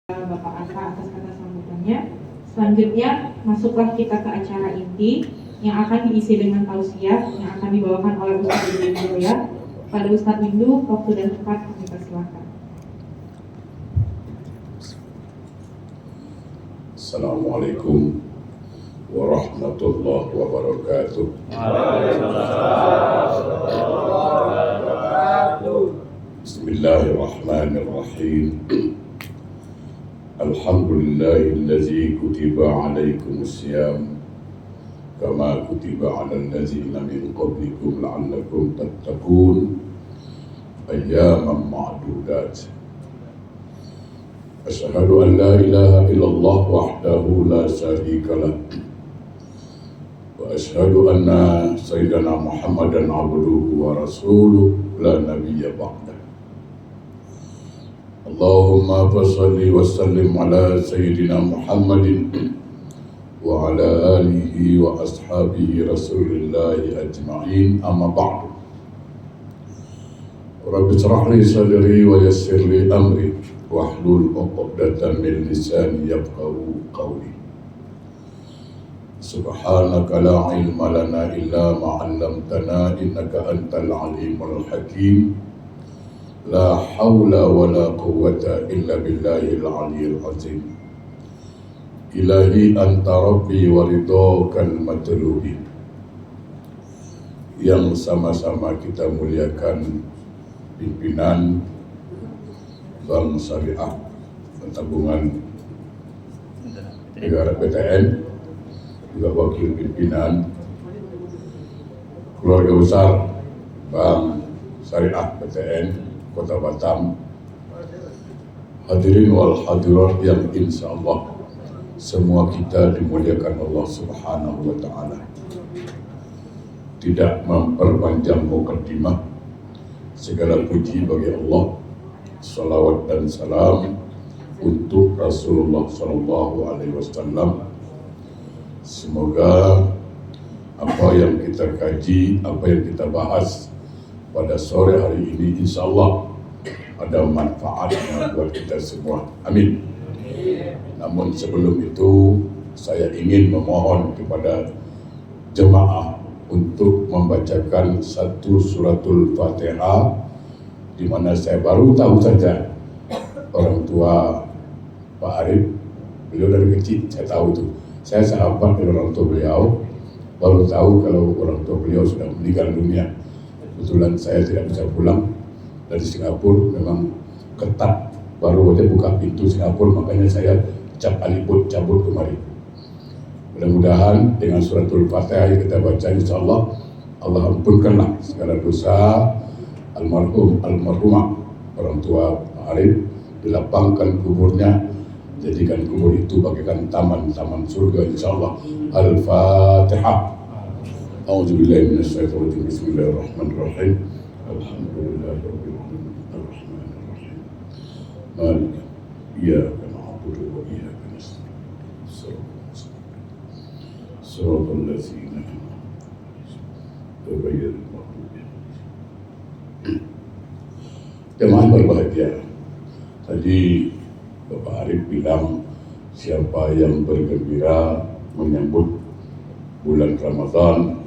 Bapak Asa atas kata sambutannya. Selanjutnya masuklah kita ke acara inti yang akan diisi dengan tausiah yang akan dibawakan oleh Ustaz Windu ya. Pada Ustaz Windu, waktu dan tempat kami persilakan. Assalamualaikum warahmatullahi wabarakatuh. Bismillahirrahmanirrahim. Alhamdulillahillazi kutiba alaikumusiyam kama kutiba alal ladzina min qablikum la'allakum tattaqun ayyaman ma'dudat. Asyhadu an la ilaha illallah wahdahu la syarika lah wa asyhadu anna sayyidana Muhammadan abduhu wa rasuluh la nabiyya ba'dah. Allahumma fassalli wa sallim ala sayyidina Muhammadin wa ala alihi wa ashabihi rasulillahi ajma'in, amma ba'du. Rabbi shrah li sadri wa yassir li amri wahlul 'uqdatam min lisani yafqahu qawli. Subhanaka la ilma lana illa ma 'allamtana innaka antal alimul hakim. La haula wa la quwwata illa billahil aliyyil azim. Ilahi anta rabbi wa ridhakal matlubi. Yang sama-sama kita muliakan pimpinan Bank Syariah Tabungan Negara BTN, juga wakil pimpinan keluarga besar Bank Syariah BTN Kota Batam, hadirin wal hadirat yang insya Allah semua kita dimuliakan Allah Subhanahu wa Ta'ala. Tidak memperpanjang mukadimah, segala puji bagi Allah, salawat dan salam untuk Rasulullah Sallallahu Alaihi Wasallam. Semoga apa yang kita kaji, apa yang kita bahas pada sore hari ini insya Allah ada manfaatnya buat kita semua. Amin. Namun sebelum itu saya ingin memohon kepada jemaah untuk membacakan satu suratul Fatihah, di mana saya baru tahu saja orang tua Pak Arif, beliau dari kecil saya tahu itu. Saya sahabat dengan orang tua beliau, baru tahu kalau orang tua beliau sudah meninggal dunia. Kebetulan saya tidak bisa pulang dari Singapura, memang ketat, baru aja buka pintu Singapura, makanya saya cabut kemari. Mudah-mudahan dengan suratul Fatihah yang kita baca insya Allah, Allah ampunkanlah segala dosa almarhumah orang tua Pak Arif, dilapangkan kuburnya, jadikan kubur itu bagaikan taman-taman surga insya Allah. Al-Fatihah. A'udzubillahi minasyaitonir rajim. Bismillahirrahmanirrahim. Alhamdulillahirabbil alamin. Arrahmanir rahim. Maliki iyyaka na'budu wa iyyaka nasta'in. Shiratal ladzina an'amta 'alaihim. Jemaah berbahagia. Tadi Bapak Arif bilang siapa yang bergembira menyambut bulan Ramadan,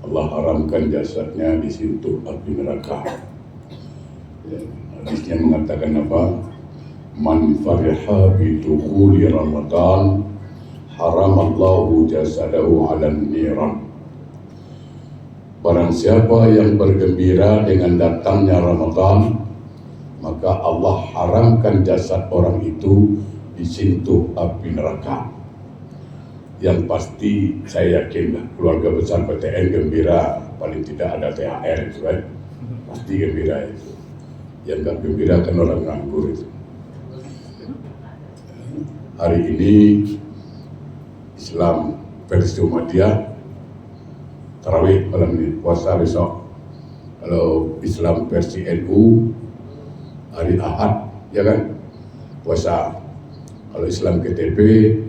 Allah haramkan jasadnya disentuh api neraka. Hadisnya mengatakan apa? Man fariha bi dukhuli Ramadan haramallahu jasadahu 'alan niran. Barang siapa yang bergembira dengan datangnya Ramadan, maka Allah haramkan jasad orang itu disentuh api neraka. Yang pasti saya yakin keluarga besar BTN gembira, paling tidak ada THR itu kan, pasti gembira itu. Yang gak gembira kan orang nganggur itu. Hari ini Islam versi Muhammadiyah tarawih malam ini, puasa besok. Kalau Islam versi NU hari Ahad, ya kan, puasa. Kalau Islam KTP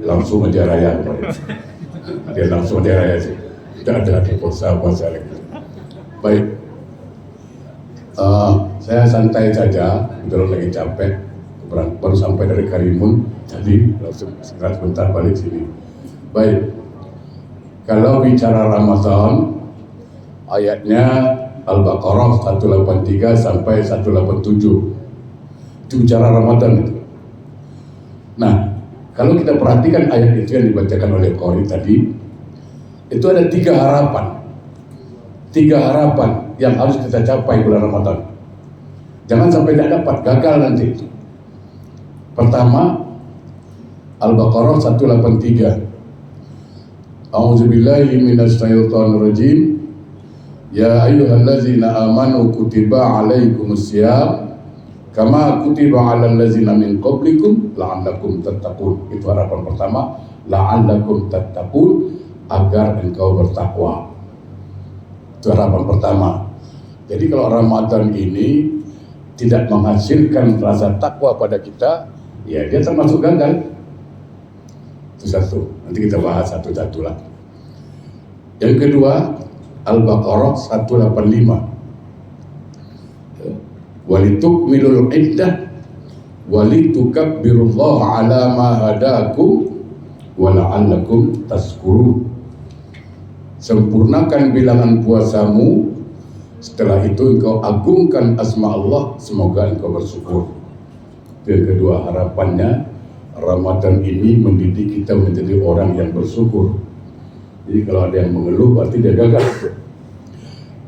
langsung aja raya kemarin. Dia langsung aja raya sih. Tidak ada puasa lagi. Baik, saya santai saja, betul lagi capek. baru sampai dari Karimun, jadi langsung sebentar balik sini. Baik, kalau bicara Ramadan, ayatnya Al-Baqarah 183 sampai 187. Itu bicara Ramadan itu. Nah, kalau kita perhatikan ayat itu yang dibacakan oleh Qori tadi, itu ada 3 harapan. 3 harapan yang harus kita capai bulan Ramadan. Jangan sampai tidak dapat, gagal nanti. Pertama, Al-Baqarah 183. A'udzubillahi minasyaitonirrajim. Ya ayyuhallazina amanu kutiba alaikumusiyam kama kutiba alal ladzina min qablikum la'allakum tattaqun. Itu harapan pertama, la'allakum tattaqun, agar engkau bertakwa. Itu harapan pertama. Jadi kalau Ramadan ini tidak menghasilkan rasa takwa pada kita, ya dia termasuk gagal. Itu satu. Nanti kita bahas satu-satu lah. Yang kedua, Al-Baqarah 185. Walitukmilul iddah walitukabbirullaha ala ma hadakum wa la'allakum tashkurun. Sempurnakan bilangan puasamu, setelah itu engkau agungkan asma Allah, semoga engkau bersyukur. Yang kedua harapannya, Ramadan ini mendidik kita menjadi orang yang bersyukur. Jadi kalau ada yang mengeluh berarti dia gagal.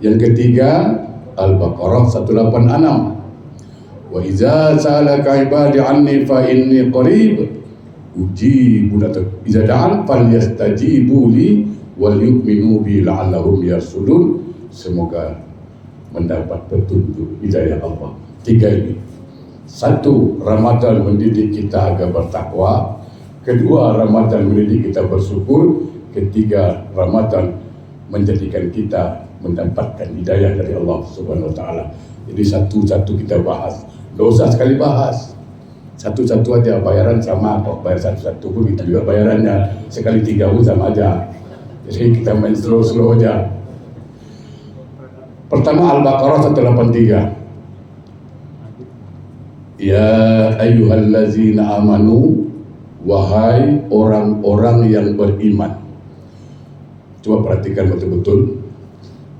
Yang ketiga, Al-Baqarah 186. Wa iza sa'alaka ibadi anni fa inni qarib ujibu iza da'an falyastajibu li wal yu'minu bi la'allahum yarsudun. Semoga mendapat petunjuk hidayah Allah. 3 ini. 1, Ramadan mendidik kita agar bertakwa. 2, Ramadan mendidik kita bersyukur. 3, Ramadan menjadikan kita mendapatkan hidayah dari Allah Subhanahu wa taala. Jadi satu-satu kita bahas. Gak usah sekali bahas. Satu-satu aja, bayaran sama kok. Bayar satu-satu pun itu juga bayarannya. Sekali 3 pun sama aja. Jadi kita main slow-slow aja. Pertama Al-Baqarah 183. Ya ayyuhallazina amanu, wahai orang-orang yang beriman. Coba perhatikan betul-betul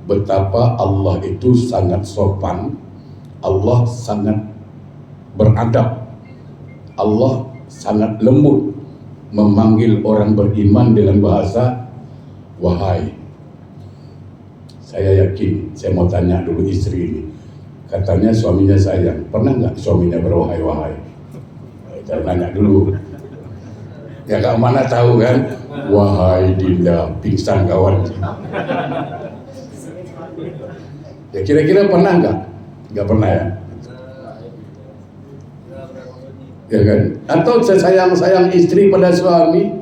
betapa Allah itu sangat sopan, Allah sangat beradab, Allah sangat lembut memanggil orang beriman dengan bahasa wahai. Saya yakin, saya mau tanya dulu istri ini. Katanya suaminya sayang, pernah nggak suaminya berwahai-wahai? Kita nanya dulu. Ya gak mana tahu kan, wahai Dinda, pingsan kawan. Ya kira-kira pernah nggak? Nggak pernah ya? Ya kan? Atau sayang istri pada suami,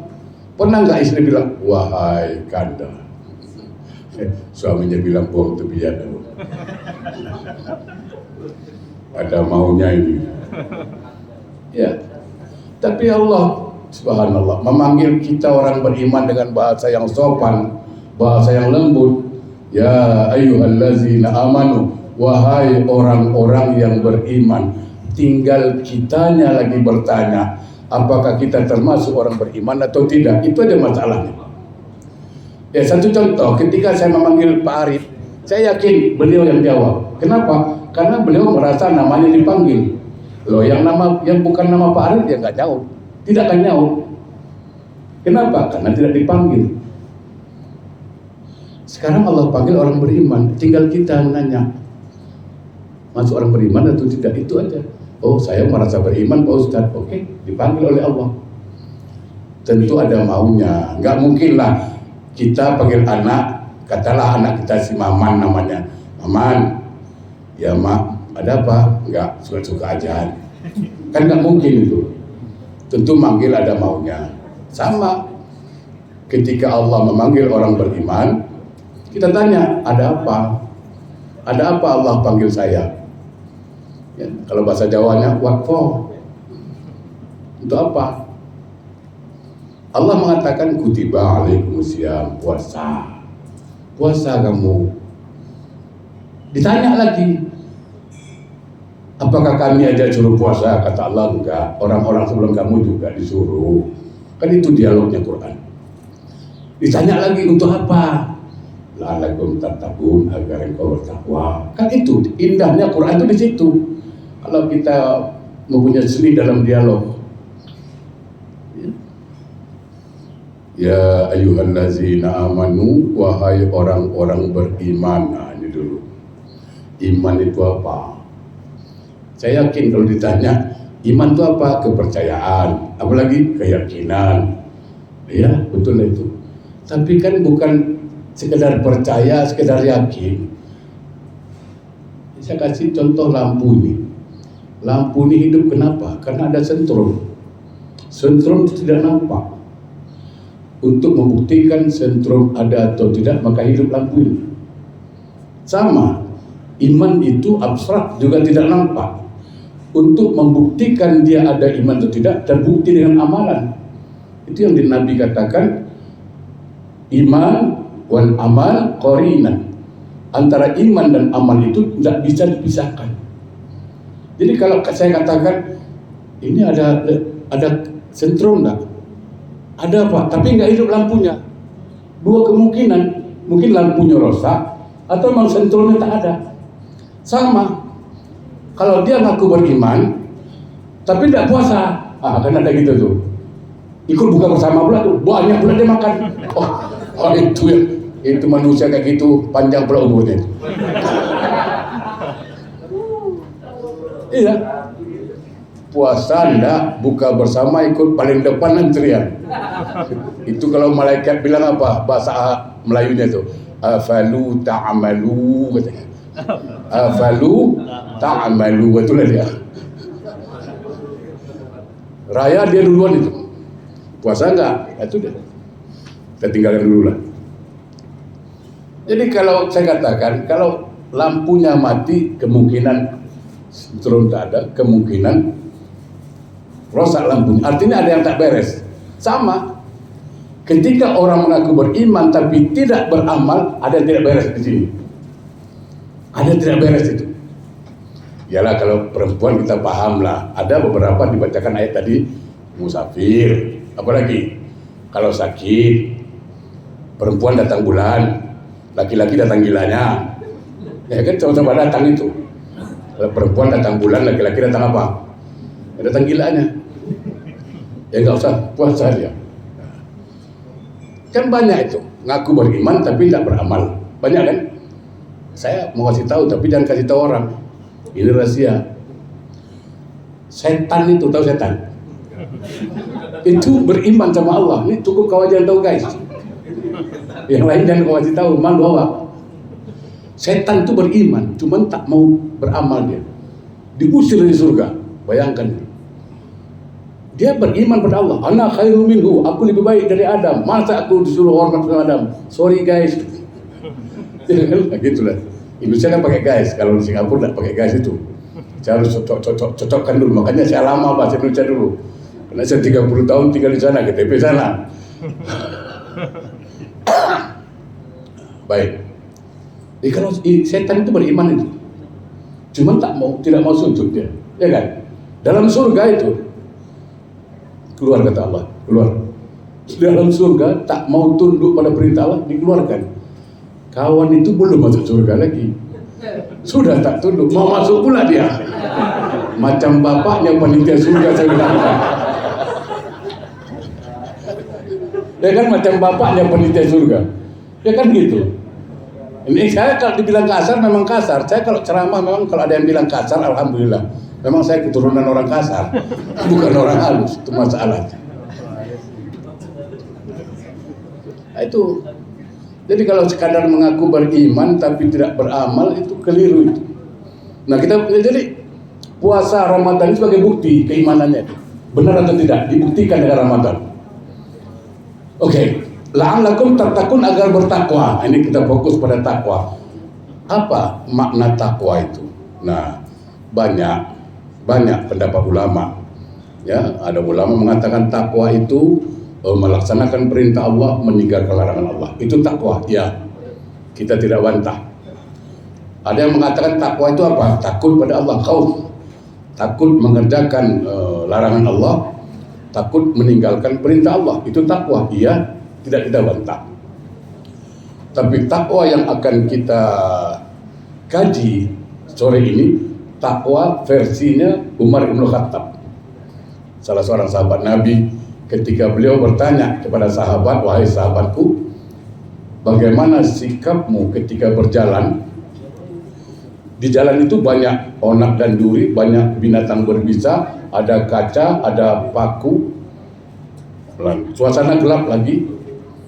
pernah nggak istri bilang, wahai Kanda? Suaminya bilang, buang tebian. Ada maunya ini. Ya, tapi Allah Subhanallah memanggil kita orang beriman dengan bahasa yang sopan, bahasa yang lembut. Ya ayyuhallazina amanu, wahai orang-orang yang beriman. Tinggal kitanya lagi bertanya, apakah kita termasuk orang beriman atau tidak? Itu ada masalahnya. Ya, satu contoh, ketika saya memanggil Pak Arif, saya yakin beliau yang jawab. Kenapa? Karena beliau merasa namanya dipanggil. Loh, yang bukan nama Pak Arif ya nggak jauh. Tidak akan nyaut. Kenapa? Karena tidak dipanggil. Sekarang Allah panggil orang beriman, tinggal kita nanya, masuk orang beriman atau tidak, itu aja. Oh, saya merasa beriman Pak Ustadz. Oke, dipanggil oleh Allah. Tentu ada maunya. Nggak mungkin lah kita panggil anak, katalah anak kita si Maman namanya. Maman, ya Mak, ada apa? Nggak, suka-suka aja. Kan nggak mungkin itu. Tentu manggil ada maunya. Sama ketika Allah memanggil orang beriman, kita tanya, ada apa? Ada apa Allah panggil saya? Ya, kalau bahasa Jawanya, wakfo. Untuk apa? Allah mengatakan kutiba alaikumusiyam, puasa. Puasa kamu. Ditanya lagi, Apakah kami aja suruh puasa? Kata Allah, enggak. Orang-orang sebelum kamu juga disuruh. Kan itu dialognya Quran. Ditanya lagi, untuk apa? La'alakum tattaqun, agar engkau bertakwa. Kan itu indahnya Quran itu di situ. Kalau kita mempunyai seni dalam dialog. Ya ayyuhallazina amanu, wahai orang-orang beriman. Nah, ini dulu. Iman itu apa? Saya yakin kalau ditanya iman itu apa? Kepercayaan, apalagi keyakinan. Ya, betul itu. Tapi kan bukan sekedar percaya, sekedar yakin. Saya kasih contoh lampu ini. Lampu ini hidup kenapa? Karena ada sentrum. Sentrum itu tidak nampak. Untuk membuktikan sentrum ada atau tidak, maka hidup lampu ini. Sama, iman itu abstrak, juga tidak nampak. Untuk membuktikan dia ada iman atau tidak, terbukti dengan amalan. Itu yang Nabi katakan, iman wal amal qarinan. Antara iman dan amal itu tidak bisa dipisahkan. Jadi kalau saya katakan ini ada sentrum enggak? Ada Pak, tapi enggak hidup lampunya. Dua kemungkinan, mungkin lampunya rusak atau memang sentrumnya tak ada. Sama. Kalau dia ngaku beriman tapi tidak puasa, kan ada gitu tuh. Ikut buka bersama pula tuh, banyak pula dia makan. Oh itu ya, itu manusia kayak gitu, panjang pula umurnya. Iya. Puasa enggak, buka bersama ikut paling depan antrian. Itu kalau malaikat bilang apa? Bahasa Melayunya tuh, afalu ta'amalu katanya. Afalu ta'amalu, itulah dia. Raya dia duluan itu. Puasa enggak? Itu dia. Kita tinggalkan dulu lah. Jadi kalau saya katakan, kalau lampunya mati, kemungkinan sentrum tak ada, kemungkinan rosak lampunya. Artinya ada yang tak beres. Sama. Ketika orang mengaku beriman tapi tidak beramal, ada yang tidak beres di sini. Ada yang tidak beres itu. Yalah kalau perempuan kita paham lah. Ada beberapa dibacakan ayat tadi, musafir. Apalagi kalau sakit, perempuan datang bulan, laki-laki datang gilanya. Ya kan sama-sama datang itu. Kalau perempuan datang bulan, laki-laki datang apa? Ya, datang gilanya. Ya nggak usah puasa dia. Kan banyak itu ngaku beriman tapi tidak beramal. Banyak kan? Saya mau kasih tahu tapi jangan kasih tahu orang. Ini rahasia. Setan itu, tahu setan? Itu beriman sama Allah. Ini cukup kau aja tahu guys. Yang lain jangan kau kasih tahu, malu awak. Setan itu beriman, cuman tak mau beramal dia. Diusir dari surga. Bayangkan. Dia beriman pada Allah. Ana khairu minhu, aku lebih baik dari Adam. Masa aku disuruh hormat sama Adam? Sorry guys. Gitulah. Indonesia kan pakai guys. Kalau di Singapura tidak pakai guys itu. Saya harus cocokkan dulu. Makanya saya lama bahasa Indonesia dulu. Karena saya 30 tahun tinggal di sana, KTP sana. Baik. Jadi kalau setan itu beriman itu, cuman tidak mau sujud dia, ya kan? Dalam surga itu keluar kata Allah, keluar. Dalam surga tak mau tunduk pada perintah Allah, dikeluarkan. Kawan itu belum masuk surga lagi, sudah tak tunduk, mau masuk pula dia. Macam bapaknya panitia surga saya bilang. Ya kan macam bapaknya panitia surga, ya kan gitu. Ini saya kalau dibilang kasar memang kasar. Saya kalau ceramah memang kalau ada yang bilang kasar, alhamdulillah. Memang saya keturunan orang kasar, bukan orang halus. Itu masalahnya. Nah, itu. Jadi kalau sekadar mengaku beriman tapi tidak beramal itu keliru itu. Nah kita jadi puasa Ramadan sebagai bukti keimanannya. Benar atau tidak? Dibuktikan dengan Ramadan. Oke. La'allakum tattaqun, agar bertakwa. Ini kita fokus pada takwa. Apa makna takwa itu? Nah, banyak pendapat ulama. Ya, ada ulama mengatakan takwa itu melaksanakan perintah Allah, meninggalkan larangan Allah. Itu takwa. Ya. Kita tidak bantah. Ada yang mengatakan takwa itu apa? Takut pada Allah, khauf. takut mengerjakan larangan Allah, takut meninggalkan perintah Allah. Itu takwa, iya, tidak kita bantah. Tapi takwa yang akan kita kaji sore ini, takwa versinya Umar bin Khattab, salah seorang sahabat Nabi. Ketika beliau bertanya kepada sahabat, wahai sahabatku, bagaimana sikapmu ketika berjalan? Di jalan itu banyak onak dan duri, banyak binatang berbisa, ada kaca, ada paku, suasana gelap lagi.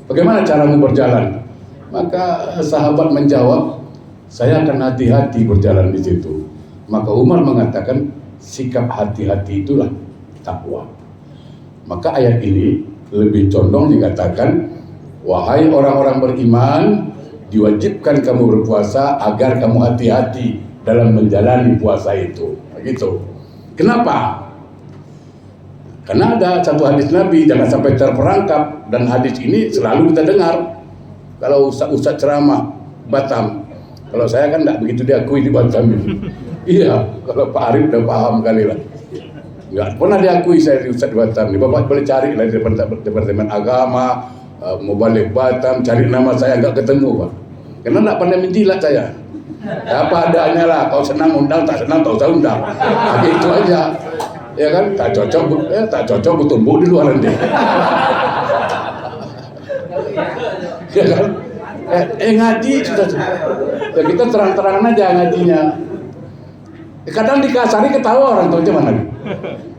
Bagaimana caramu berjalan? Maka sahabat menjawab, saya akan hati-hati berjalan di situ. Maka Umar mengatakan, sikap hati-hati itulah takwa. Maka ayat ini lebih condong dikatakan, wahai orang-orang beriman, diwajibkan kamu berpuasa agar kamu hati-hati dalam menjalani puasa itu. Begitu. Kenapa? Karena ada satu hadis Nabi, jangan sampai terperangkap, dan hadis ini selalu kita dengar. Kalau ustaz-ustaz ceramah Batam, kalau saya kan tidak begitu diakui di Batam ini. Iya, kalau Pak Arif udah paham kali lah. Nggak pernah diakui saya di Ustaz di Batam. Bapak boleh cari lah di Departemen Agama, mau balik Batam, cari nama saya nggak ketemu Pak. Karena nggak pernah menjilat saya. Apa adanya lah, kau senang undang, tak senang tak usah undang. Tapi itu aja. Ya kan, tak cocok bertumbuh di luar nanti. Ya kan? Ngaji sudah. Ya kita terang-terangan aja ngajinya. Kadang dikasari ketawa orang tua mana?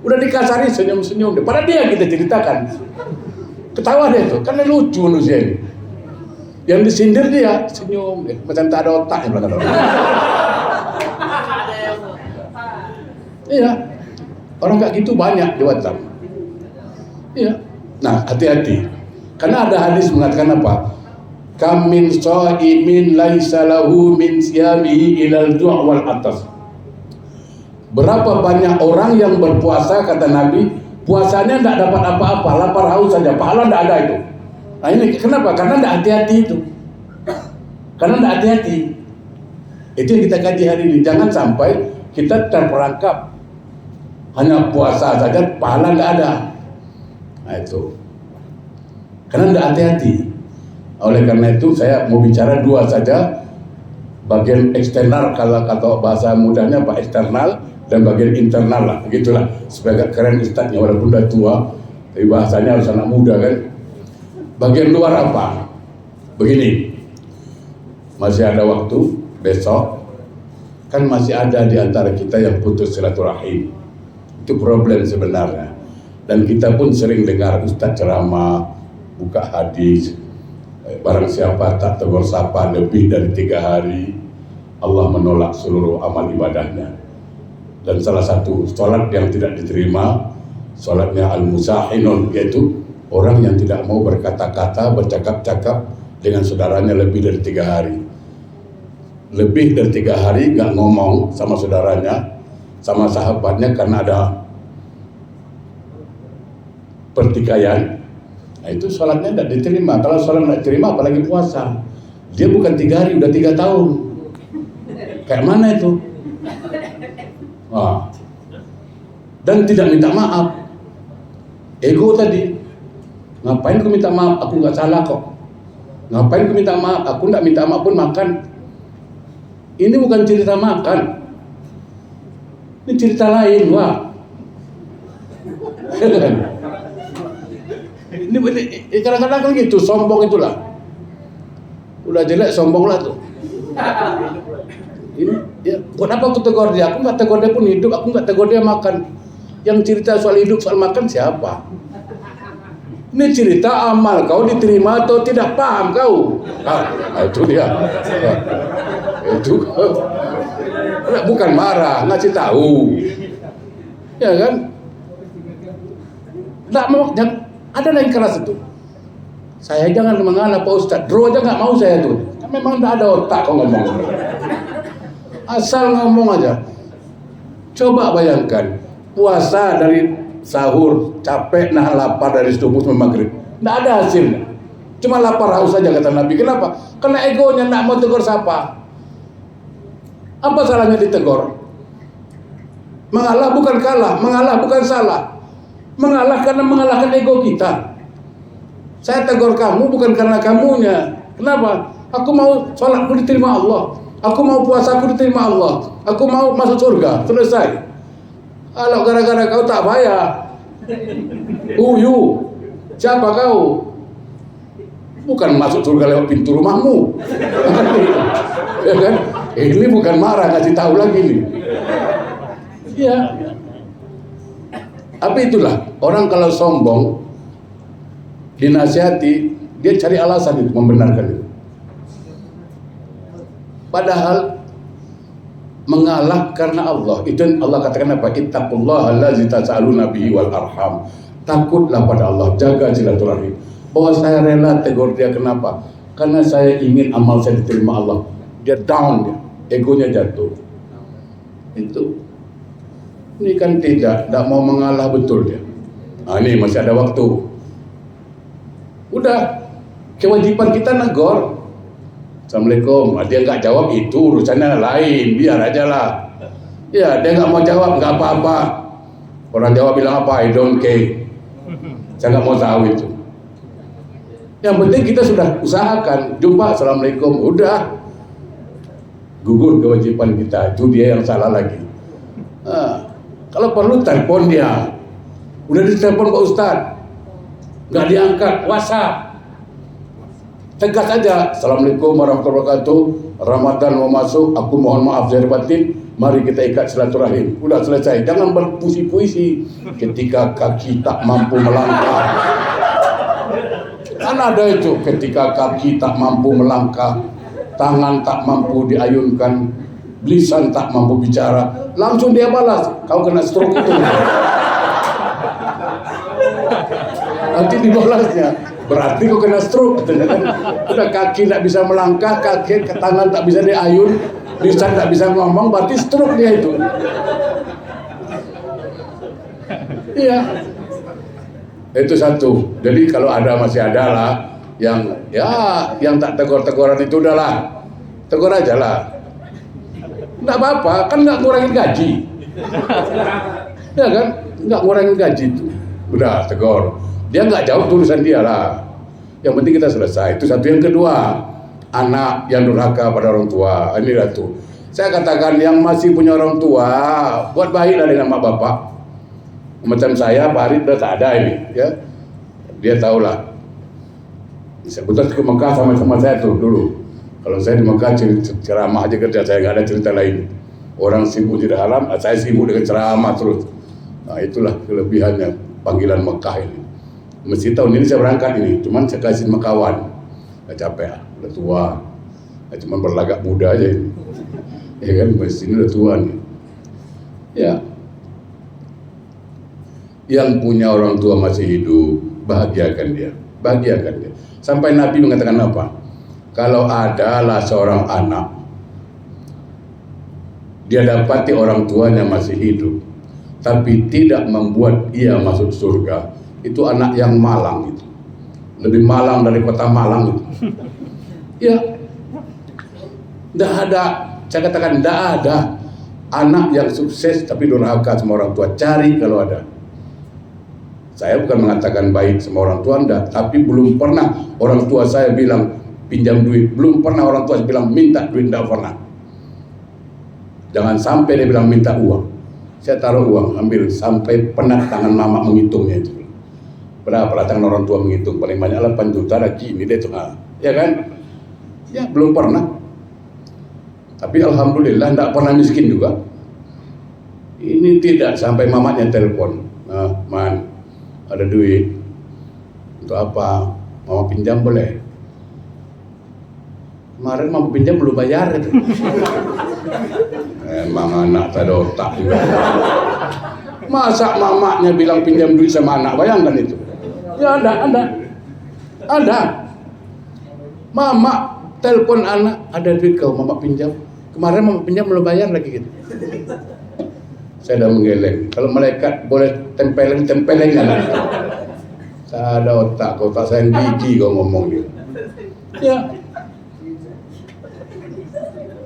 Udah dikasari senyum-senyum. Padahal dia kita ceritakan. Ketawa dia tuh, karena lucu manusia ini. Yang disindir dia senyum, macam tak ada otak yang belakang. Iya, orang kayak gitu banyak di WhatsApp. Iya, nah hati-hati. Karena ada hadis mengatakan apa? Kam min shaimin laisa lahu min siyamihi ilal ju' wal atas. Berapa banyak orang yang berpuasa, kata Nabi, puasanya tidak dapat apa-apa, lapar haus saja, pahala tidak ada itu. Nah ini kenapa? Karena tidak hati-hati itu. Karena tidak hati-hati. Itu yang kita kaji hari ini. Jangan sampai kita terperangkap hanya puasa saja, pahala tidak ada. Nah itu. Karena tidak hati-hati. Oleh karena itu saya mau bicara dua saja. Bagian eksternal, kalau kata bahasa mudahnya Pak, eksternal, dan bagian internal lah, begitulah supaya agak keren ustadznya walaupun udah tua, tapi bahasanya harus anak muda kan. Bagian luar apa? Begini, masih ada waktu besok, kan masih ada di antara kita yang putus silaturahim. Itu problem sebenarnya. Dan kita pun sering dengar ustadz ceramah, buka hadis, barang siapa tak tegur sapa lebih dari 3 hari, Allah menolak seluruh amal ibadahnya. Dan salah satu sholat yang tidak diterima, sholatnya al-musahinun, yaitu orang yang tidak mau berkata-kata, bercakap-cakap dengan saudaranya lebih dari 3 hari. Lebih dari 3 hari nggak ngomong sama saudaranya, sama sahabatnya karena ada pertikaian. Nah itu sholatnya tidak diterima. Kalau sholat tidak diterima, apalagi puasa. Dia bukan 3 hari, udah 3 tahun. Kayak mana itu? Wah. Dan tidak minta maaf. Ego tadi. Ngapain aku minta maaf? Aku nggak salah kok. Ngapain aku minta maaf? Aku nggak minta maaf pun makan. Ini bukan cerita makan. Ini cerita lain, wah. Ini kadang-kadang kan gitu, sombong itulah. Udah jelek sombong lah tuh. Ini ya, buat apa aku tegur dia? Aku nggak tegur dia pun hidup, aku nggak tegur dia makan. Yang cerita soal hidup, soal makan siapa? Ini cerita amal kau diterima atau tidak, paham kau? Nah, itu dia. Itu bukan marah, ngasih tahu. Ya kan? Nggak mau, ada yang keras itu. Saya jangan mengalah Pak Ustadz, draw aja nggak mau saya tuh. Memang nggak ada otak kau ngomong. Asal ngomong aja. Coba bayangkan, puasa dari sahur, capek, nahan lapar dari subuh sampai maghrib. Nggak ada hasilnya. Cuma lapar haus saja kata Nabi. Kenapa? Karena egonya nggak mau tegur sapa. Apa salahnya ditegur? Mengalah bukan kalah, mengalah bukan salah. Mengalah karena mengalahkan ego kita. Saya tegur kamu bukan karena kamunya. Kenapa? Aku mau sholatku diterima Allah. Aku mau puasaku diterima Allah. Aku mau masuk surga. Selesai. Kalau gara-gara kau tak bayar, siapa kau? Bukan masuk surga lewat pintu rumahmu. Ya kan? Ini bukan marah, kasih tahu lagi nih. Ya. Tapi itulah, orang kalau sombong dinasihati, dia cari alasan itu, membenarkan itu. Padahal mengalah karena Allah. Itu Allah katakan apa? Ittaqullaha allazi tas'aluna bihi wal arham. Takutlah pada Allah, jaga silaturahim. Bahwa saya rela tegur dia, kenapa? Karena saya ingin amal saya diterima Allah. Dia down, dia egonya jatuh. Itu. Ini kan tidak mau mengalah betul dia. Nah, ini masih ada waktu. Udah, kewajiban kita negor. Assalamualaikum. Dia nggak jawab, itu urusannya lain, biar aja lah. Ya, dia nggak mau jawab, nggak apa-apa. Orang Jawa bilang apa? I don't care. Saya nggak mau tahu itu. Yang penting kita sudah usahakan. Jumpa, assalamualaikum. Udah, gugur kewajiban kita. Itu dia yang salah lagi. Nah, kalau perlu telepon dia. Udah ditelepon Pak Ustadz, nggak diangkat, WhatsApp. Tegas aja, assalamualaikum warahmatullahi wabarakatuh. Ramadan mau masuk, aku mohon maaf zahir batin. Mari kita ikat silaturahim. Udah selesai. Jangan berpuisi-puisi ketika kaki tak mampu melangkah. Kan ada itu, ketika kaki tak mampu melangkah, tangan tak mampu diayunkan, lisan tak mampu bicara. Langsung dia balas, kau kena stroke itu. Nanti dibalasnya, berarti kau kena stroke. Udah kaki tak bisa melangkah, kaki ke tangan tak bisa diayun, lisan tak bisa ngomong, berarti stroke dia itu. Iya. Itu satu. Jadi kalau ada, masih ada lah yang tak tegur-teguran itu, udahlah, tegur aja lah. Nggak apa-apa, kan nggak ngurangin gaji. Ya kan, nggak ngurangin gaji itu. Udah tegur. Dia nggak jawab, tulisan dia lah. Yang penting kita selesai. Itu satu. Yang kedua, anak yang durhaka pada orang tua. Inilah tuh. Saya katakan yang masih punya orang tua, buat baiklah dengan mak bapak. Macam saya, Pak Arid udah tak ada ini, ya. Dia tahulah. Sebentar ke Mekah sama saya tuh dulu. Kalau saya di Mekah ceramah aja kerja, saya nggak ada cerita lain. Orang sibuk tidak haram, saya sibuk dengan ceramah terus. Nah, itulah kelebihannya panggilan Mekah ini. Mesti tahun ini saya berangkat ini, cuman saya kasih sama kawan. Nggak capek, udah tua. Cuman berlagak muda aja ini. Ya kan, mesti ini udah tua nih. Ya. Yang punya orang tua masih hidup, bahagiakan dia. Bahagiakan dia. Sampai Nabi mengatakan apa? Kalau adalah seorang anak, dia dapati orang tuanya masih hidup, tapi tidak membuat ia masuk surga, itu anak yang malang itu. Lebih malang dari kota Malang itu. Ya, tidak ada, saya katakan tidak ada anak yang sukses tapi durhaka sama orang tua. Cari kalau ada. Saya bukan mengatakan baik sama orang tua Anda, tapi belum pernah orang tua saya bilang pinjam duit. Belum pernah orang tua saya bilang minta duit, tidak pernah. Jangan sampai dia bilang minta uang. Saya taruh uang, ambil sampai penat tangan mama menghitungnya itu. Berapa lah tangan orang tua menghitung? Paling banyak 8 juta lagi ini dia tuh. Ya kan? Ya belum pernah. Tapi alhamdulillah tidak pernah miskin juga. Ini tidak sampai mamanya telepon. Nah, man, ada duit untuk apa? Mama pinjam boleh? Kemarin mama pinjam belum bayar itu. Emang anak tak ada otak juga. Masa mamanya bilang pinjam duit sama anak, bayangkan itu. Ya ada. Mama telepon anak, ada duit kau mama pinjam. Kemarin mama pinjam belum bayar lagi gitu. Saya udah menggeleng. Kalau malaikat boleh tempeleng anak. Tak ada otak, kau tak sayang gigi kau ngomong gitu. Ya.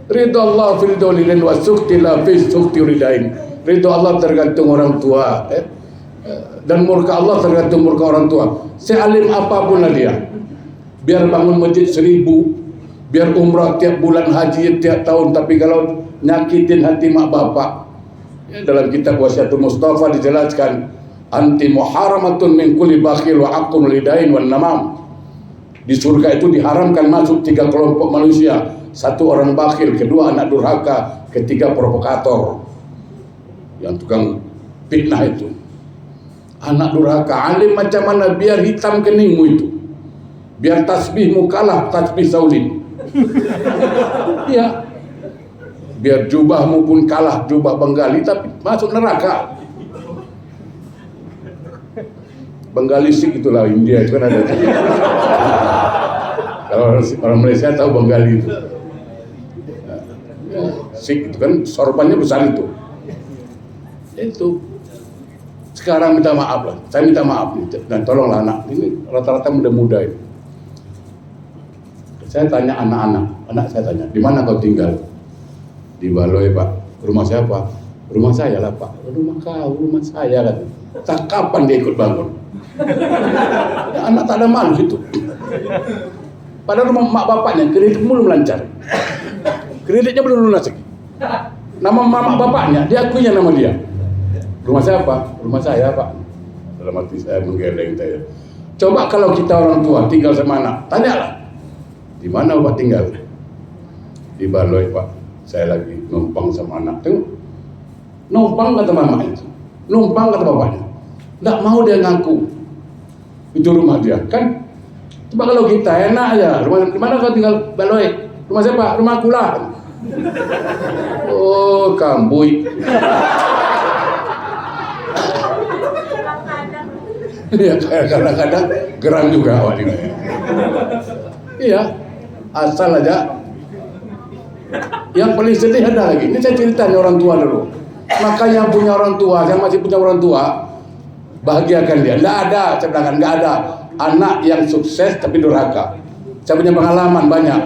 Ridha Allah fil dolilin wa sukti la fi sukti ridain. ridho Allah tergantung orang tua, dan murka Allah tergantung murka orang tua. Sealim apapun lah dia, biar bangun masjid 1000, biar umrah tiap bulan, haji tiap tahun, tapi kalau nyakitin hati mak bapak, dalam kitab Wasiatul Mustafa dijelaskan, anti muharamatun min kulli bakhil wa aqun lidain wan namam. Di surga itu diharamkan masuk 3 kelompok manusia. 1 orang bakhil, 2 anak durhaka, 3 provokator, yang tukang fitnah itu. Anak durhaka, alim macam mana biar hitam keningmu itu, biar tasbihmu kalah tasbih Saulin. Iya, biar jubahmu pun kalah jubah Bengali, tapi masuk neraka. Bengali Sikh itulah, India itu kan ada. Kalau orang Malaysia tahu Bengali itu. Sikh itu kan sorbannya besar itu. Itu. Sekarang minta maaf lah. Saya minta maaf dan tolonglah anak ini rata-rata muda-muda itu. Saya tanya anak saya tanya, di mana kau tinggal? Di Baloi Pak. Rumah siapa? Rumah saya lah Pak. Rumah kau, rumah saya kan. Tak kapan dia ikut bangun? Ya, anak tak ada malu itu. Padahal rumah mak bapaknya kredit belum lancar, kreditnya belum lunas lagi. Nama mak bapaknya diakuinya nama dia. Rumah siapa? Rumah saya Pak. Dalam hati saya menggeleng saya. Coba kalau kita orang tua tinggal sama anak, tanyalah, di mana Bapak tinggal? Di Baloi Pak. Saya lagi numpang sama anak. Tengok, numpang kata mamanya, numpang kata bapaknya. Nggak mau dia ngaku itu rumah dia kan. Coba kalau kita enak aja, rumah di mana kau tinggal? Baloi. Rumah siapa? Rumah aku lah. Oh, kambui. Ya kadang-kadang geram juga awak ini. Iya, asal aja. Yang paling sedih ada lagi. Ini saya ceritanya orang tua dulu. Maka yang punya orang tua, yang masih punya orang tua, bahagiakan dia. Nggak ada, saya bilang nggak ada anak yang sukses tapi durhaka. Saya punya pengalaman banyak.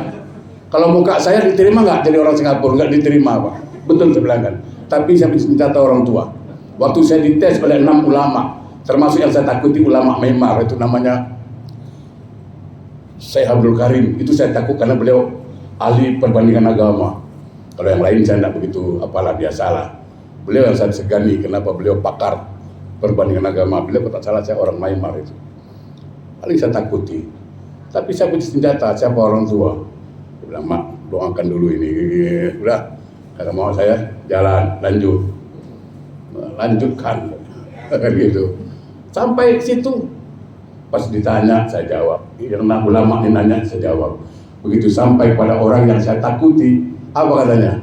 Kalau muka saya diterima nggak jadi orang Singapura? Nggak diterima Pak. Betul saya bilang kan. Tapi saya minta tahu orang tua. Waktu saya dites oleh 6 ulama, termasuk yang saya takuti ulama Myanmar, itu namanya Syekh Abdul Karim. Itu saya takut karena beliau ahli perbandingan agama. Kalau yang lain saya tidak begitu apalah, biasalah. Beliau yang saya segani, kenapa beliau pakar perbandingan agama. Beliau tak salah saya orang Myanmar itu. Paling saya takuti. Tapi saya punya senjata, siapa orang tua. Dia bilang, mak doakan dulu ini. Udah, kata mau saya jalan, lanjutkan. Gitu. Sampai situ, pas ditanya saya jawab. Yang ulama ini nanya saya jawab. Begitu sampai pada orang yang saya takuti, apa katanya?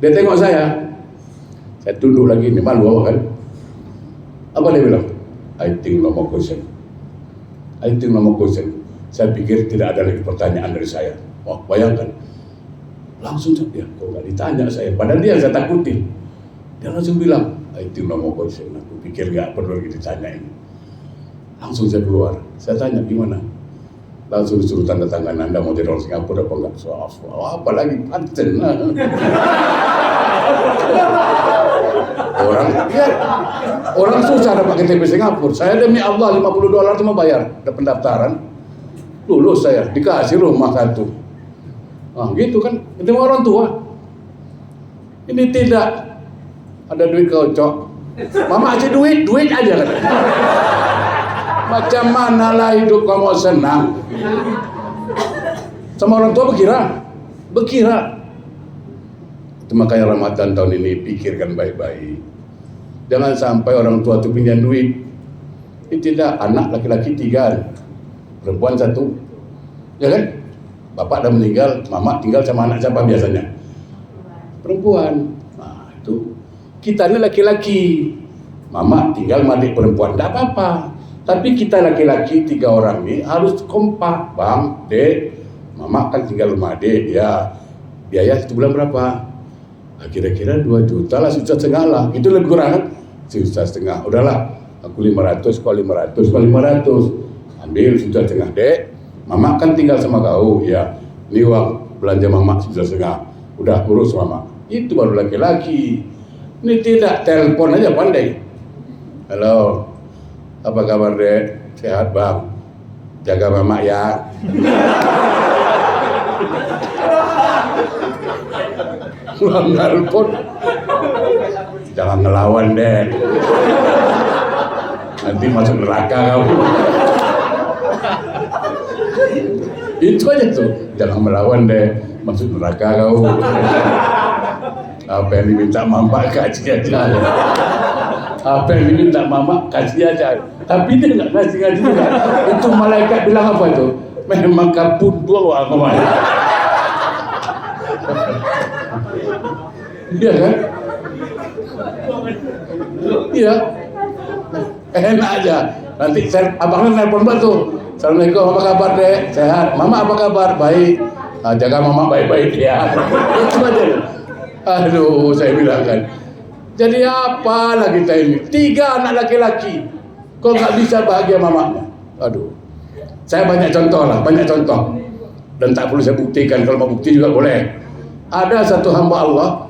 Dia tengok saya tunduk lagi, ini malu apa kan? Apa dia bilang? I think no more question. I think no more question. Saya pikir tidak ada lagi pertanyaan dari saya. Wah, bayangkan. Langsung saja, kok nggak ditanya saya. Padahal dia saya takutin. Dia langsung bilang, I think no more question. Aku pikir nggak perlu lagi ditanya ini. Langsung saya keluar. Saya tanya, gimana? Langsung disuruh tanda tangan, Anda mau jadi orang Singapura apa enggak? Soal apalagi paten. Orang susah dapat KTP Singapura. Saya demi Allah $50 cuma bayar, ada pendaftaran, lulus saya, dikasih rumah 1. Gitu kan, itu orang tua. Ini tidak ada duit kocok. Mama aja duit aja kan. Macam mana lah hidup kamu senang? Sama orang tua berkira. Itu makanya Ramadan tahun ini pikirkan baik-baik. Jangan sampai orang tua itu pinjam duit. Itu tidak, anak laki-laki 3, perempuan 1. Ya kan? Bapak dah meninggal, mama tinggal sama anak siapa biasanya? Perempuan. Nah, itu. Kita ini laki-laki. Mama tinggal sama adik perempuan, tidak apa-apa. Tapi kita laki-laki 3 orang ini harus kompak. Bang, Dek, mama kan tinggal rumah Dek, ya. Biaya 1 bulan berapa? Kira-kira 2 juta lah, 1,5 juta lah. Itu lebih kurang kan? 1,5 juta. Udahlah, aku 500, kau 500, kau 500. Ambil 1,5 juta, Dek. Mama kan tinggal sama kau, ya. Ini uang belanja mama 1,5 juta. Udah urus mama. Itu baru laki-laki. Ini tidak, telepon aja pandai. Halo, apa kabar dek? Sehat bang, jaga mama ya. Pulang telepon, jangan ngelawan dek, nanti masuk neraka kamu. Itu aja tuh, jangan melawan dek, masuk neraka kau. Apa yang diminta mama kasih aja. Apa yang diminta mama kasih aja. Tapi dia nggak kasih juga. Itu malaikat bilang apa itu? Memang kaput dua kemarin. Iya kan? Iya. Enak aja. Nanti abangnya nelpon batu. Assalamualaikum, apa kabar dek? Sehat. Mama apa kabar? Baik. Nah, jaga mama baik-baik ya. Itu aja. Aduh, saya bilang kan. Jadi apalah kita ini? 3 anak laki-laki. Kok nggak bisa bahagia mamanya? Aduh. Saya banyak contoh lah, banyak contoh. Dan tak perlu saya buktikan, kalau mau bukti juga boleh. Ada satu hamba Allah,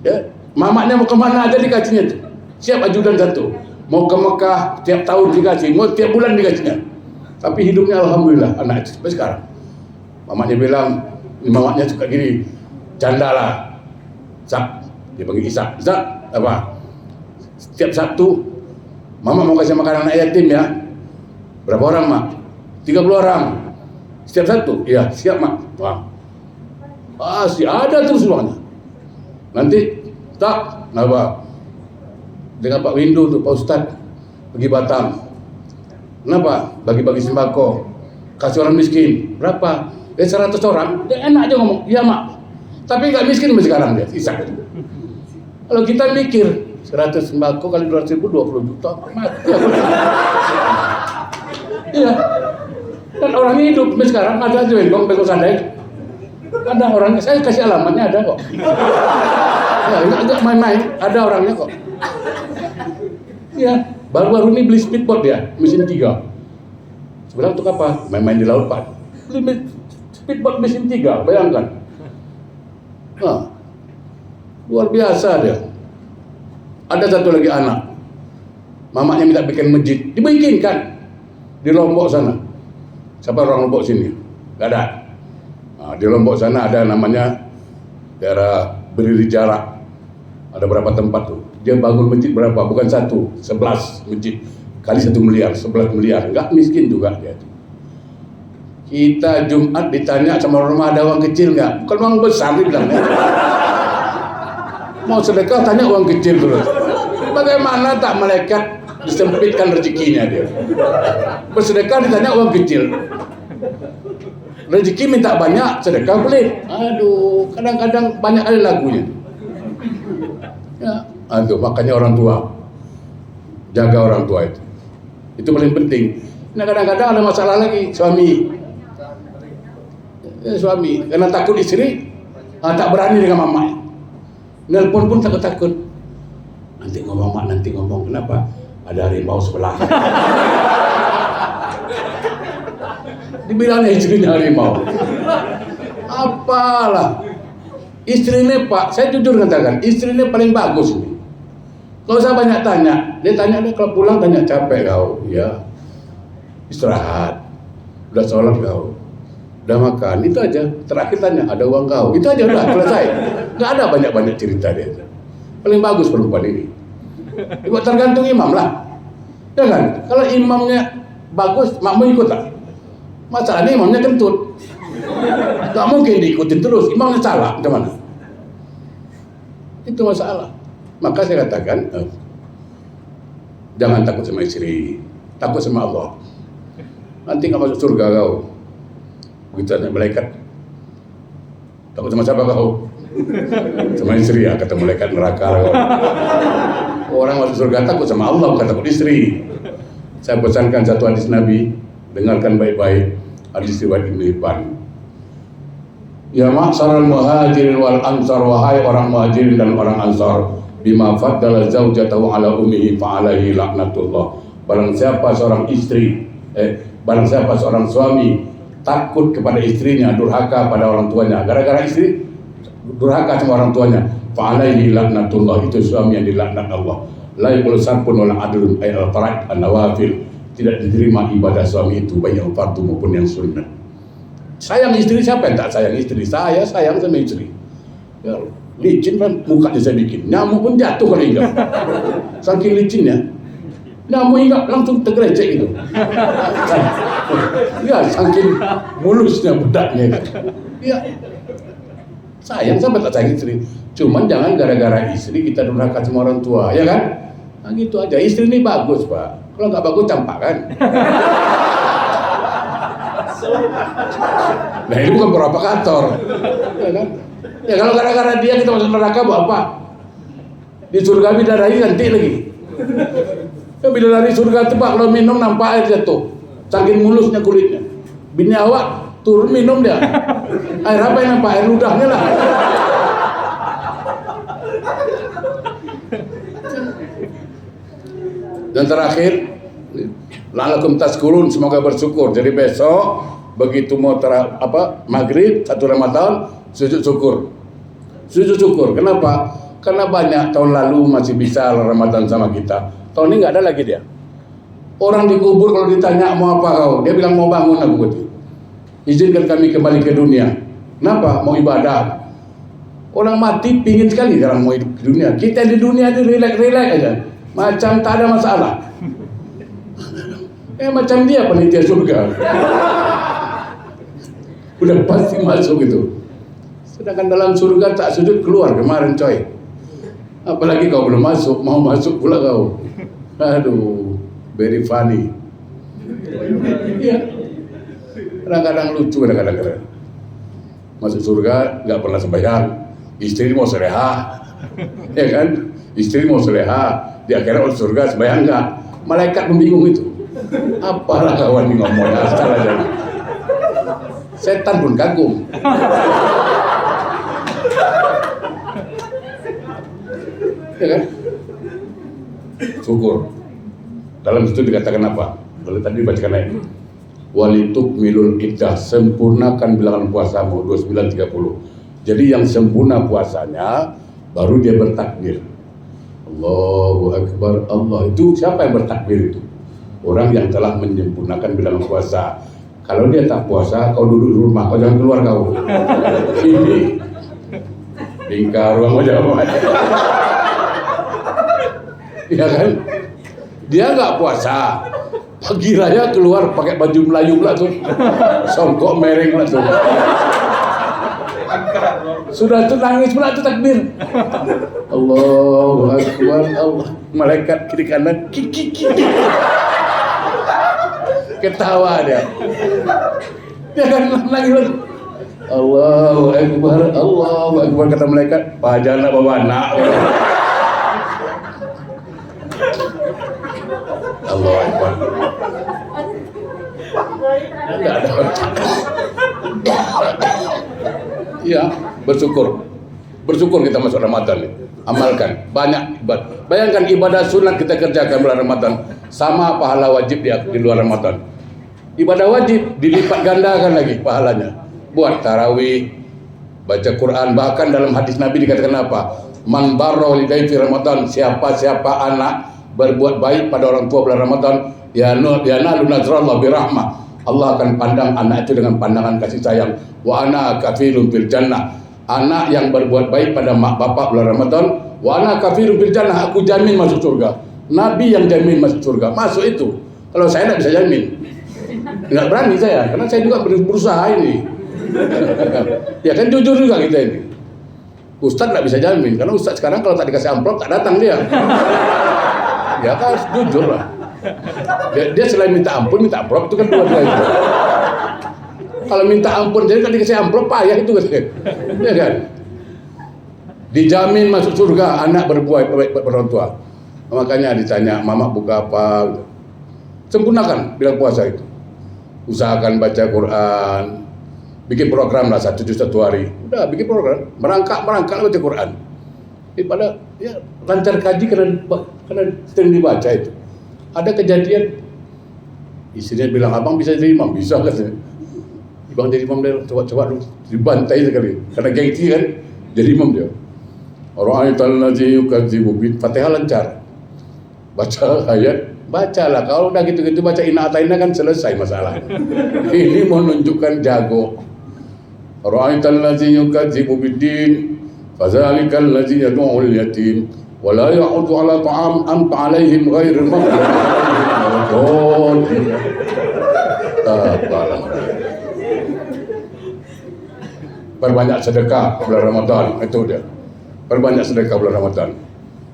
ya, mamanya mau kemana aja dikasihnya tuh. Siap ajudan satu. Mau ke Mekah, tiap tahun dikasih, mau tiap bulan dikasihnya. Tapi hidupnya alhamdulillah, anak itu sampai sekarang. Mamanya bilang, mamanya suka gini, janda lah. Sak, dia panggil Isak. Isak, apa? Setiap Sabtu, mama mau kasih makanan anak yatim ya. Berapa orang mak? 30 orang. Setiap Sabtu? Iya, siap mak. Wah. Masih ada terus uangnya. Nanti, tak, kenapa? Dengan Pak Windu untuk Pak Ustadz pergi Batam. Kenapa? Bagi-bagi sembako. Kasih orang miskin. Berapa? 100 orang. Dia enak aja ngomong. Iya mak. Tapi nggak miskin sampai sekarang dia. Isak. Kalau kita mikir 100 sembako kali 200 ribu 20 juta. Mati. Iya. Dan orang hidup sampai sekarang ada aja yang bego sandai. Ada orangnya. Saya kasih alamatnya ada kok. Ya, nggak main-main. Ada orangnya kok. Iya. Baru-baru ini beli speedboat dia, mesin 3. Sebenarnya untuk apa? Main-main di laut Pak. Beli speedboat mesin 3, bayangkan. Nah, luar biasa dia. Ada satu lagi anak, mamanya minta bikin masjid, dibikinkan di Lombok sana. Siapa orang Lombok sini? Gak ada. Nah, di Lombok sana ada namanya daerah berdiri jarak. Ada berapa tempat tuh? Dia bangun masjid berapa? Bukan 1, 11 masjid. Kali 1 miliar, 11 miliar. Enggak miskin juga dia. Kita Jumat ditanya sama orang rumah ada uang kecil nggak? Bukan uang besar dia bilang. Mau sedekah tanya uang kecil dulu. Bagaimana tak malaikat disempitkan rezekinya dia? Bersedekah ditanya uang kecil. Rezeki minta banyak, sedekah pelit. Aduh, kadang-kadang banyak ada lagunya. Ya, aduh, makanya orang tua jaga orang tua itu. Itu paling penting. Nah, kadang-kadang ada masalah lagi suami. Suami karena takut istri tak berani dengan mamanya. Nelpon pun takut-takut. Nanti ngomong mak, nanti ngomong. Kenapa? Ada harimau sebelah. Dibilangnya istrinya harimau. Apalah. Istrinya Pak, saya jujur katakan, istrinya paling bagus ini. Kalau saya banyak tanya, dia tanya kalau pulang tanya capek kau, ya. Istirahat. Udah sholat kau. Udah makan, itu aja. Terakhir tanya, ada uang kau. Itu aja udah selesai. Nggak ada banyak-banyak cerita dia. Paling bagus perempuan ini. Buat tergantung imam lah. Ya kan? Kalau imamnya bagus, makmu ikut lah. Masalahnya imamnya kentut. Nggak mungkin diikutin terus. Imamnya salah, gimana? Itu masalah. Maka saya katakan, jangan takut sama istri, takut sama Allah. Nanti nggak masuk surga kau. Begitu ada malaikat. Takut sama siapa kau? Sama istri ya, kata malaikat neraka kau. Orang masuk surga takut sama Allah, bukan takut istri. Saya pesankan satu hadis Nabi, dengarkan baik-baik. Hadis riwayat Ibnu Hibban. Ya ma'syaral muhajirin wal ansar, wahai orang muhajirin dan orang ansar, bima faddala zaujatahu ala ummihi fa alaihi laknatullah. Barang siapa seorang istri, barang siapa seorang suami takut kepada istrinya, durhaka pada orang tuanya, gara-gara istri durhaka sama orang tuanya, fa'alaihi laknatullah, itu suami yang dilaknat Allah. La yaqulu sarfun wala adlun ay al-fara'id an-nawafil, tidak diterima ibadah suami itu baik yang fardu maupun yang sunnah. Sayang istri, siapa yang tak sayang istri? Saya sayang sama istri. Ya, licin kan mukanya saya bikin, nyamuk pun jatuh kalau hinggap. Saking licinnya, nyamuk hinggap langsung tergelecek gitu. Ya, saking mulusnya bedaknya. Ya, sayang sama tak sayang istri. Cuman jangan gara-gara istri kita durhaka sama orang tua, ya kan? Nah gitu aja. Istri ini bagus Pak. Kalau nggak bagus campak kan? Nah ini bukan provokator, ya kan? Ya kalau gara-gara dia kita masuk neraka buat apa? Di surga bidadari nanti lagi. Ya bidadari surga itu Pak, kalau minum nampak air jatuh, saking mulusnya kulitnya. Bini awak turun minum dia. Air apa yang nampak? Air ludahnya lah. Dan terakhir, la'alakum tazkurun, semoga bersyukur. Jadi besok begitu mau maghrib 1 Ramadan, sujud syukur. Sujud syukur. Kenapa? Karena banyak tahun lalu masih bisa Ramadan sama kita. Tahun ini nggak ada lagi dia. Orang dikubur kalau ditanya mau apa kau, dia bilang mau bangun aku gitu. Izinkan kami kembali ke dunia. Kenapa? Mau ibadah. Orang mati pingin sekali sekarang mau hidup di dunia. Kita di dunia ini relax aja. Macam tak ada masalah. Macam dia panitia surga. Udah pasti masuk itu. Sedangkan dalam surga tak sujud keluar kemarin coy. Apalagi kau belum masuk, mau masuk pula kau. Aduh, very funny. Iya. Kadang-kadang lucu, kadang-kadang. Masuk surga nggak pernah sembahyang. Istri mau selehah, ya kan? Istri mau selehah. Di akhirat surga sembahyang nggak? Malaikat membingung itu. Apalah kawan ini ngomongnya asal aja. Setan pun kagum. Ya kan? Syukur. Dalam situ dikatakan apa? Kalau tadi dibacakan ayat. Walitukmilul iddah, sempurnakan bilangan puasamu 29-30. Jadi yang sempurna puasanya baru dia bertakbir. Allahu Akbar, Allah. Itu siapa yang bertakbir itu? Orang yang telah menyempurnakan bilangan puasa. Kalau dia tak puasa, kau duduk di rumah, kau jangan keluar kau. Ini lingkar ruang wajah. Ya kan? Dia nggak puasa. Pagi raya keluar pakai baju Melayu pula tuh. Songkok mereng pula tuh. Sudah tuh nangis pula tuh takbir. Allahu Akbar, Allah. Malaikat kiri kanan kiki. Ketawa dia. Dia kan nangis lagi. Allahu Akbar kata malaikat. Pajan nak bawa anak. Allahu Akbar. Enggak ada. Iya, bersyukur kita masuk Ramadan. Amalkan banyak ibadah. Bayangkan ibadah sunat kita kerjakan bulan Ramadan sama pahala wajib di luar Ramadan. Ibadah wajib dilipat gandakan lagi pahalanya. Buat tarawih, baca Quran, bahkan dalam hadis Nabi dikatakan apa? Man barra walidayhi fi Ramadan, siapa anak berbuat baik pada orang tua bulan Ramadan, ya nalu nazrallahu birahmah. Allah akan pandang anak itu dengan pandangan kasih sayang. Wa ana kafilun fil jannah. Anak yang berbuat baik pada mak bapak bulan Ramadan, wa ana kafilun fil jannah, aku jamin masuk surga. Nabi yang jamin masuk surga. Masuk itu. Kalau saya tidak bisa jamin. Enggak berani saya, karena saya juga berusaha ini. Ya kan jujur juga kita ini. Ustadz tidak bisa jamin, karena Ustadz sekarang kalau tak dikasih amplop tak datang dia. Ya kan jujur lah. Dia selain minta ampun, minta amplop itu kan dua-dua itu. Kalau minta ampun jadi kan dikasih amplop payah itu kan. Ya kan? Dijamin masuk surga anak berbuat baik pada orang tua. Makanya ditanya, "Mama buka apa?" Sempurnakan bilang puasa itu. Usahakan baca Quran. Bikin program lah 1 juz 1 hari. Udah bikin program. Merangkak baca Quran. Pada ya lancar kaji karena sering dibaca itu. Ada kejadian istrinya bilang, "Abang bisa jadi imam?" "Bisa," katanya. "Bang jadi imam deh, coba dulu." Dibantai sekali karena gengsi kan, jadi imam dia. Ra'aital ladzi yukadzibu bid Fatihah lancar. Baca ayat, bacalah. Kalau udah gitu-gitu baca inna ataina kan selesai masalah. Ini menunjukkan jago. Ra'aital ladzi yukadzibu biddin fadzalikal ladzi yad'ul yatim wa la ya'udu 'ala ta'am anta 'alaihim ghairil maghdubi 'alaihim. Perbanyak sedekah bulan Ramadan, itu dia. Perbanyak sedekah bulan Ramadan.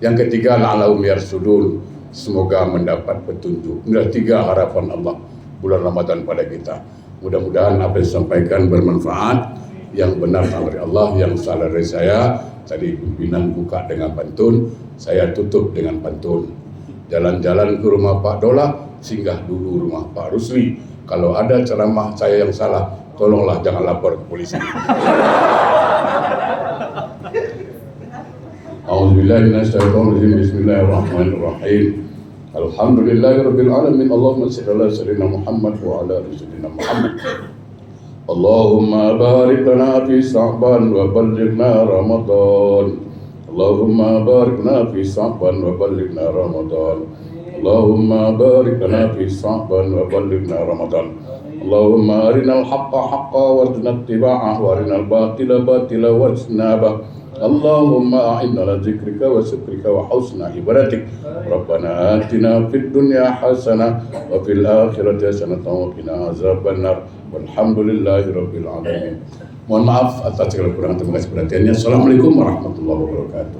Yang ketiga, la'allahum yarsudun, semoga mendapat petunjuk. Ini 3 harapan Allah bulan Ramadan pada kita. Mudah-mudahan apa yang disampaikan bermanfaat, yang benar dari Allah, yang salah dari saya. Tadi pimpinan buka dengan pantun, saya tutup dengan pantun. Jalan-jalan ke rumah Pak Dola, singgah dulu rumah Pak Rusli. Kalau ada ceramah saya yang salah, tolonglah jangan lapor ke polisi. A'udzubillahi minasyaitonirrajim. Bismillahirrahmanirrahim. Alhamdulillahirabbil alamin. Allahumma shalli ala sayyidina Muhammad wa ala ali sayyidina Muhammad. Allahumma barik lana fi Sya'ban wa ballighna Ramadan. Allahumma barik lana fi Sya'ban wa ballighna Ramadan. Allahumma barik lana fi Sya'ban wa ballighna Ramadan. Allahumma arinal haqqa haqqa warzuqna ittiba'ah wa arinal batila batila warzuqna. Allahumma a'inna ala dzikrika wa syukrika wa husna ibadatik. Rabbana atina fid dunya hasanah wa fil akhirati hasanah wa qina azabannar. Walhamdulillahi rabbil alamin. Mohon maaf atas segala kekurangan, terima kasih perhatiannya. Assalamualaikum warahmatullahi wabarakatuh.